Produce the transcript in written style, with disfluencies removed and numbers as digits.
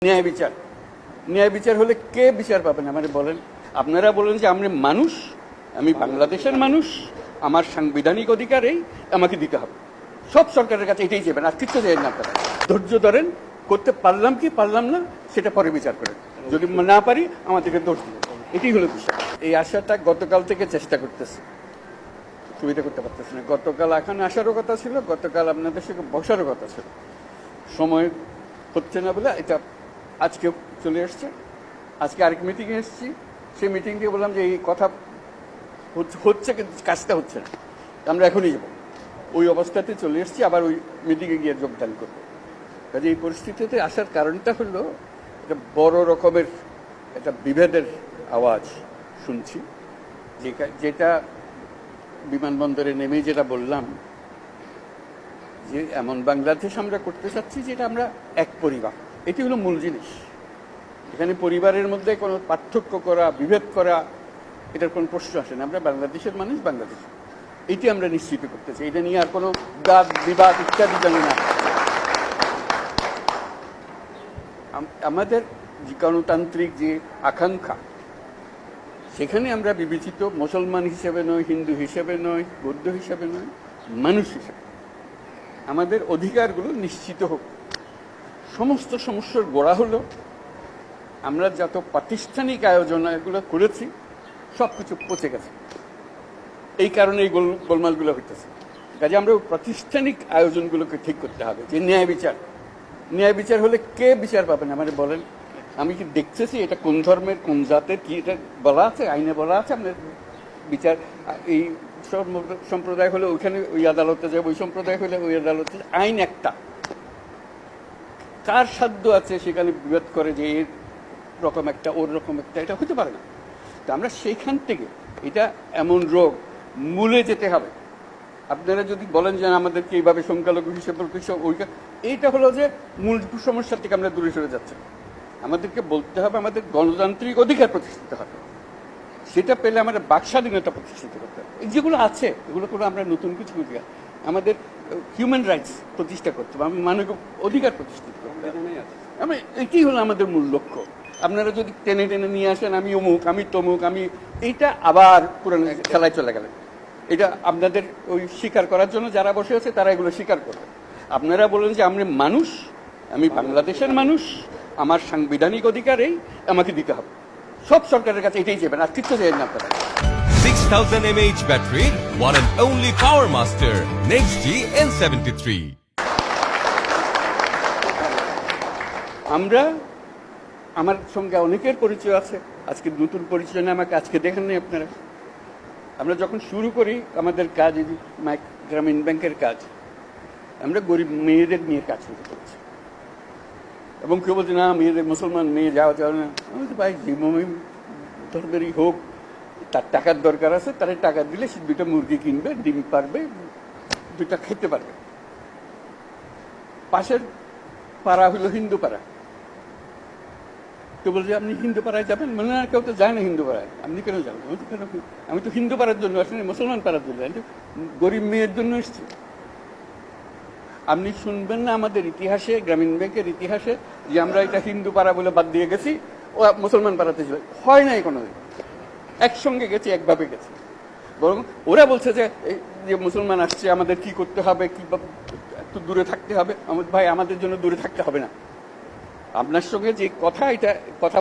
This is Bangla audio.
ন্যায় বিচার ন্যায় বিচার হলে কে বিচার পাবেন আমারে বলেন। আপনারা বলেন যে আমি মানুষ, আমি বাংলাদেশের মানুষ, আমার সাংবিধানিক অধিকার এই, আমাকে দিতে হবে। সব সরকারের কাছে এটাই যাবেন, আর কিচ্ছু চাই না। আপনারা ধৈর্য ধরেন, করতে পারলাম কি পারলাম না সেটা পরে বিচার করেন। যদি না পারি আমাদেরকে দোষ দিবেন, এটাই হলো বিষয়। এই আশাটা গতকাল থেকে চেষ্টা করতেছে, সুবিধা করতে পারতেছে না। গতকাল এখানে আসারও কথা ছিল, গতকাল আপনাদের সঙ্গে বসারও কথা ছিল, সময় হচ্ছে না বলে এটা আজকে চলে এসছে। আজকে আরেক মিটিংয়ে এসেছি, সেই মিটিং দিয়ে বললাম যে এই কথা হচ্ছে কিন্তু কাজটা হচ্ছে না, আমরা এখনই যাব। ওই অবস্থাতে চলে এসেছি, আবার ওই মিটিংয়ে গিয়ে যোগদান করবো। কাজে এই পরিস্থিতিতে আসার কারণটা হলো একটা বড় রকমের একটা বিভেদের আওয়াজ শুনছি, যেটা বিমানবন্দরে নেমে যেটা বললাম যে এমন বাংলাদেশ আমরা করতে চাচ্ছি যেটা আমরা এক পরিবার, এটি হলো মূল জিনিস। এখানে পরিবারের মধ্যে কোনো পার্থক্য করা, বিভেদ করা, এটার কোনো প্রশ্ন আসে না। আমরা বাংলাদেশের মানুষ, বাংলাদেশ, এটি আমরা নিশ্চিত করতে চাই। এটা নিয়ে আর কোনো বাদ বিবাদ ইত্যাদি জানি না। আমাদের যে গণতান্ত্রিক যে আকাঙ্ক্ষা, সেখানে আমরা বিবেচিত মুসলমান হিসেবে নয়, হিন্দু হিসেবে নয়, বৌদ্ধ হিসেবে নয়, মানুষ হিসেবে আমাদের অধিকারগুলো নিশ্চিত হোক। সমস্ত সমস্যার গোড়া হলো আমরা যত প্রাতিষ্ঠানিক আয়োজন এগুলো করেছি সব কিছু পচে গেছে, এই কারণে এই গোলমালগুলো হইতেছে। কাজে আমরা প্রাতিষ্ঠানিক আয়োজনগুলোকে ঠিক করতে হবে। যে ন্যায় বিচার হলে কে বিচার পাবেন আমাদের বলেন। আমি কি দেখতেছি এটা কোন ধর্মের কোন জাতের কি, এটা বলা আছে, আইনে বলা আছে। আপনার বিচার এই সম্প্রদায় হলে ওইখানে ওই আদালতে যাবে, ওই সম্প্রদায় হলে ওই আদালতে, আইন একটা। কার সাধ্য আছে সেখানে বিভেদ করে যে এর রকম একটা ওর রকম একটা, এটা হতে পারে না। তো আমরা সেইখান থেকে, এটা এমন রোগ, মূলে যেতে হবে। আপনারা যদি বলেন যে আমাদেরকে এইভাবে সংখ্যালঘু হিসেবে এইটা হলো যে মূল সমস্যা থেকে আমরা দূরে সরে যাচ্ছি। আমাদেরকে বলতে হবে আমাদের গণতান্ত্রিক অধিকার প্রতিষ্ঠিত হবে, সেটা পেলে আমাদের বাক স্বাধীনতা প্রতিষ্ঠিত করতে হবে। যেগুলো আছে এগুলো করে আমরা নতুন কিছু করি, আমাদের হিউম্যান রাইটস প্রতিষ্ঠা করতে হবে, মানবিক অধিকার প্রতিষ্ঠিত করতে হবে। আমরা এটাই হলো আমাদের মূল লক্ষ্য। আপনারা যদি টেনে টেনে নিয়ে আসেন আমি অমুক, আমি তমুক, আমি, এইটা আবার পুরানো খেলায় চলে গেলেন। এটা আপনাদের ওই স্বীকার করার জন্য যারা বসে আছে তারা এগুলো স্বীকার করবে। আপনারা বলেন যে আমি মানুষ, আমি বাংলাদেশের মানুষ, আমার সাংবিধানিক অধিকার এই, আমাকে দিতে হবে। সব সরকারের কাছে এটাই যাবেন, আর কিচ্ছু চাই না। আপনারা 6000 mAh battery, one and only Power Master, Next G N73. আমার সঙ্গে অনেকের পরিচয় আছে, আজকে নতুন পরিচয় না, আমাকে আজকে দেখেন নাই আপনারা। আমরা যখন শুরু করি আমাদের কাজ, গ্রামীণ ব্যাংকের কাজ, আমরা গরিব মেয়েদের নিয়ে কাজ শুরু করছি। এবং কেউ বলছে না মেয়েদের, মুসলমান মেয়ে যাওয়া যাবে না। আমি তো ভাই যে ধর্মেরই হোক, তার টাকার দরকার আছে, তার টাকা দিলে সে 2টা মুরগি কিনবে, ডিম পারবে, 2টা খেতে পারবে। পাশের পাড়া হলো হিন্দু পাড়া, তো বলছে আপনি হিন্দু পাড়ায় যাবেন? মনে হয় কেউ তো যায় না হিন্দু পাড়ায়, আপনি কেন যাবেন? আমি তো হিন্দু পাড়ার জন্য আসলে মুসলমান পাড়ার জন্য, গরিব মেয়ের জন্য এসছি। আপনি শুনবেন না আমাদের ইতিহাসে, গ্রামীণ ব্যাংকের ইতিহাসে, যে আমরা এটা হিন্দু পাড়া বলে বাদ দিয়ে গেছি, ও মুসলমান পাড়াতে ছিল। হয় নাই কোনোদিন, একসঙ্গে গেছি, একভাবে গেছি। বরং ওরা বলছে যে মুসলমান আসছে, আমাদের কি করতে হবে, কি একটু দূরে থাকতে হবে। ভাই আমাদের জন্য দূরে থাকতে হবে না। আপনার সঙ্গে যে কথা, এটা কথা